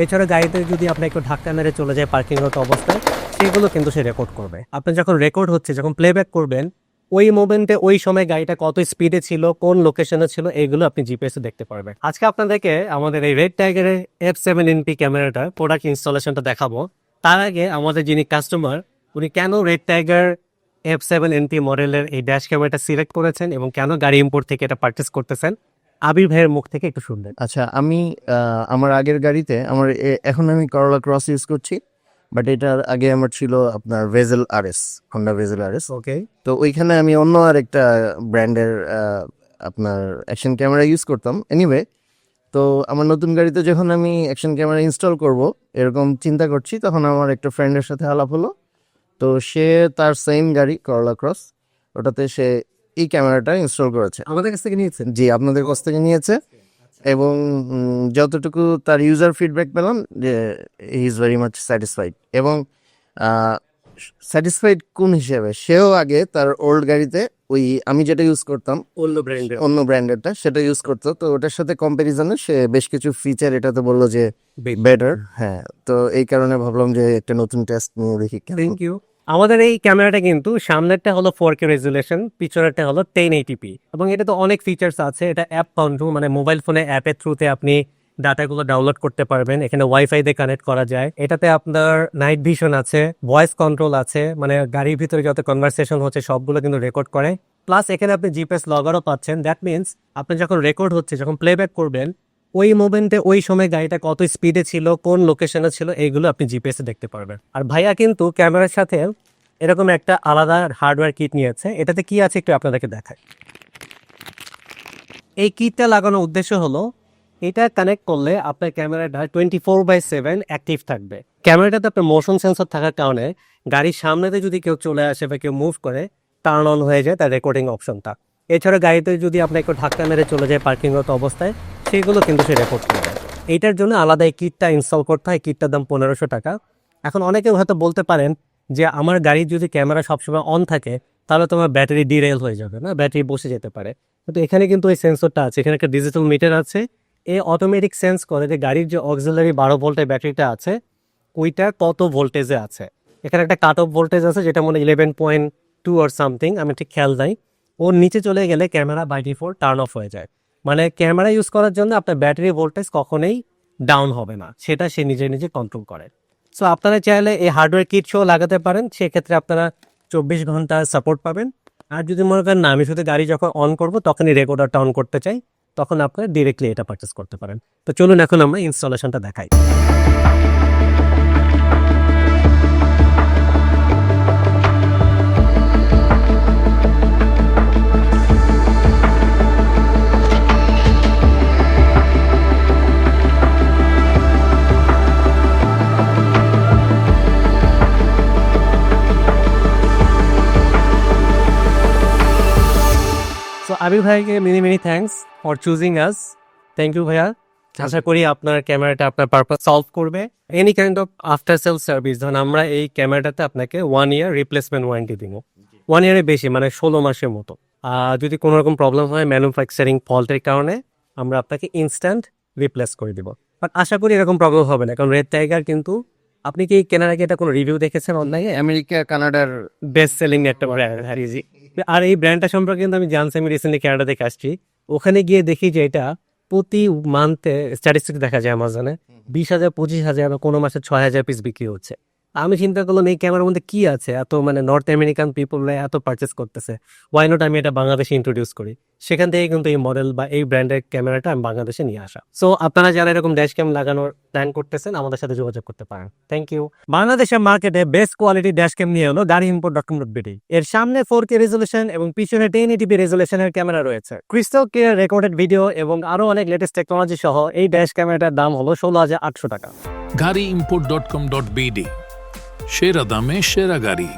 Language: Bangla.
এছাড়া গাড়িতে যদি আপনি একটু ধাক্কা মেরে চলে যায় পার্কিংরত অবস্থায়, সেগুলো কিন্তু সে রেকর্ড করবে। আপনি যখন রেকর্ড হচ্ছে, যখন প্লেব্যাক করবেন, ওই মোমেন্টে ওই সময় গাড়িটা কত স্পিডে ছিল, কোন লোকেশনে ছিল, এইগুলো আপনি জিপিএসে দেখতে পারবেন। আজকে আপনাদেরকে আমাদের এই রেড টাইগারের F7NP ক্যামেরাটা প্রোডাক্ট ইনস্টলেশনটা দেখাবো। তার আগে আমাদের যিনি কাস্টমার, উনি কেন রেড টাইগার F7NP মডেলের এই ড্যাশ ক্যামেরাটা সিলেক্ট করেছেন এবং কেন গাড়ি ইম্পোর্ট থেকে এটা পারচেস করতেছেন, আবির ভাইয়ের মুখ থেকে একটু শুনবেন। আচ্ছা, আমি আমার আগের গাড়িতে এখন আমি করলা ক্রস ইউজ করছি, বাট এটার আগে আমার ছিল আপনার Vezel RS, Honda Vezel RS. Okay, তো ওইখানে আমি অন্য আরেকটা ব্র্যান্ডের আপনার অ্যাকশন ক্যামেরা ইউজ করতাম। এনিওয়ে, তো আমার নতুন গাড়িতে যখন আমি অ্যাকশন ক্যামেরা ইনস্টল করব এরকম চিন্তা করছি, তখন আমার একটা ফ্রেন্ডের সাথে আলাপ হলো। তো সে তার সেম গাড়ি করলা ক্রস, ওটাতে সে এই ক্যামেরাটা ইনস্টল করেছে। আমাদের কাছ থেকে নিয়েছেন? জি, আপনাদের কাছ থেকে নিয়েছে। এবং যতটুকু তার ইউজার ফিডব্যাক পেলাম যে he is very much satisfied. এবং স্যাটিসফাইড কোন হিসেবে, সেও আগে তার ওল্ড গাড়িতে ওই আমি যেটা ইউজ করতাম অন্য ব্র্যান্ডেরটা সেটা ইউজ করতো। তো ওটার সাথে কম্প্যারিজনে সে বেশ কিছু ফিচার এটাতে বললো যে বেটার। হ্যাঁ, তো এই কারণে ভাবলাম যে একটা নতুন টেস্ট নিয়ে দেখি। Thank you. আমাদের এই ক্যামেরাটা কিন্তু সামনেরটা হলো 4K রেজুলেশন, পিছনেরটা হলো 1080p, এবং এটা তো অনেক ফিচার্স আছে। এটা অ্যাপ কন্ট্রোল, মানে মোবাইল ফোনে অ্যাপের থ্রুতে আপনি ডাটাগুলো ডাউনলোড করতে পারবেন। এখানে ওয়াইফাই দিয়ে কানেক্ট করা যায়। এটাতে আপনার নাইট ভিশন আছে, ভয়েস কন্ট্রোল আছে, মানে গাড়ির ভিতরে যত কনভারসেশন হচ্ছে সবগুলো কিন্তু রেকর্ড করে। প্লাস এখানে আপনি জিপিএস লগারও পাচ্ছেন। দ্যাট মিনস আপনি যখন রেকর্ড হচ্ছে, যখন প্লেব্যাক করবেন, ওই মোমেন্টে ওই সময় গাড়িটা কত স্পিডে ছিল, কোন লোকেশনে ছিল, এইগুলো আপনি জিপিএসে দেখতে পারবেন। আর ভাইয়া কিন্তু ক্যামেরার সাথে এরকম একটা আলাদা হার্ডওয়্যার কিট নিয়েছে। এটাতে কি আছে একটু আপনাদেরকে দেখাই। এই কিটটা লাগানোর উদ্দেশ্য হলো, এটা কানেক্ট করলে আপনার ক্যামেরাটা 24/7 অ্যাক্টিভ থাকবে। ক্যামেরাটাতে আপনার মোশন সেন্সর থাকার কারণে গাড়ির সামনেতে যদি কেউ চলে আসে বা কেউ মুভ করে, টার্ন অন হয়ে যায় তার রেকর্ডিং অপশনটা। এছাড়া গাড়িতে যদি আপনি একটু ধাক্কা মেরে চলে যায় পার্কিংরত অবস্থায়, সেগুলো কিন্তু সে রেকর্ড করবে। এইটার জন্য আলাদা এই কিটটা ইনস্টল করতে হয়। কিটটার দাম 1500 টাকা। এখন অনেকে হয়তো বলতে পারেন যে আমার গাড়ির যদি ক্যামেরা সবসময় অন থাকে তাহলে তোমার ব্যাটারি ডিরেল হয়ে যাবে, না, ব্যাটারি বসে যেতে পারে। কিন্তু এখানে কিন্তু ওই সেন্সরটা আছে, এখানে একটা ডিজিটাল মিটার আছে। এ অটোমেটিক সেন্স করে যে গাড়ির যে অক্সিলারি 12 ভোল্টের ব্যাটারিটা আছে ওইটা কত ভোল্টেজে আছে। এখানে একটা কাট অফ ভোল্টেজ আছে যেটা মনে 11.2 অর সামথিং, আমি ঠিক খেয়াল নাই। ওর নিচে চলে গেলে camera by default turn off হয়ে যায়। মানে ক্যামেরা ইউজ করার জন্য আপনার ব্যাটারি ভোল্টেজ কখনোই ডাউন হবে না, সেটা সে নিজে নিজে কন্ট্রোল করে। সো আপনারা চাইলে এই হার্ডওয়্যার কিট সহ লাগাতে পারেন, সেক্ষেত্রে আপনারা 24 ঘন্টা সাপোর্ট পাবেন। আর যদি মনে করেন না, আমি শুধু গাড়ি যখন অন করবো তখনই রেকর্ডারটা অন করতে চাই, তখন আপনারা ডিরেক্টলি এটা পারচেস করতে পারেন। তো চলুন এখন আমরা ইনস্টলেশনটা দেখাই। সো আবির ভাইকে many thanks for choosing us. Thank you ভাইয়া। আশা করি আপনার ক্যামেরাটা আপনার পারপাস সলভ করবে। Any kind of after sale service, ধরুন আমরা এই ক্যামেরাটাতে আপনাকে 1 ইয়ার রিপ্লেসমেন্ট ওয়ারেন্টি দিব। 1 ইয়ারের বেশি, মানে 16 মাসের মতো। যদি কোনো রকম প্রবলেম হয় ম্যানুফ্যাকচারিং ফল্টের কারণে, আমরা আপনাকে ইনস্ট্যান্ট রিপ্লেস করে দিব। বাট আশা করি এরকম প্রবলেম হবে না, কারণ রেড টাইগার কিন্তু, আপনি কি কেনার আগে এটা কোনো রিভিউ দেখেছেন অনলাইনে? আমেরিকা কানাডার বেস্ট সেলিং একটা ব্র্যান্ড। আর এই ব্র্যান্ডটা সম্পর্কে কিন্তু আমি জানছি, আমি রিসেন্টলি কানাডা থেকে আসছি। ওখানে গিয়ে দেখি যে এটা প্রতি মান্থে স্ট্যাটিস্টিক্স দেখা যায় অ্যামাজনে 20,000, 25,000 বা কোনো মাসে 6,000 পিস বিক্রি হচ্ছে। আমি চিন্তা করলাম এই ক্যামেরার মধ্যে কি আছে, এত মানে নর্থ আমেরিকান পিপলরা এত পারচেস করতেছে, ওয়াই নট আমি এটা বাংলাদেশে ইন্ট্রোডিউস করি। সেখান থেকে কিন্তু এই মডেল বা এই ব্র্যান্ডের ক্যামেরাটা আমি বাংলাদেশে নিয়ে আসা। সো আপনারা যারা এরকম ড্যাশ ক্যাম লাগানোর প্ল্যান করতেছেন আমাদের সাথে যোগাযোগ করতে পারেন। Thank you. বাংলাদেশের মার্কেটে বেস্ট কোয়ালিটি ড্যাশ ক্যাম নিয়ে হলো গাড়িইম্পোর্ট.com.bd। এর সামনে 4K রেজুলেশন এবং পিছনে 1080p রেজুলেশনের ক্যামেরা রয়েছে, ক্রিস্টাল ক্লিয়ার রেকর্ডেড ভিডিও এবং আরো অনেক লেটেস্ট টেকনোলজি সহ এই ড্যাশ ক্যামেরাটার দাম হলো 16,800 টাকা। গাড়িইম্পোর্ট.com.bd, সেরা দামে সেরা গাড়ি।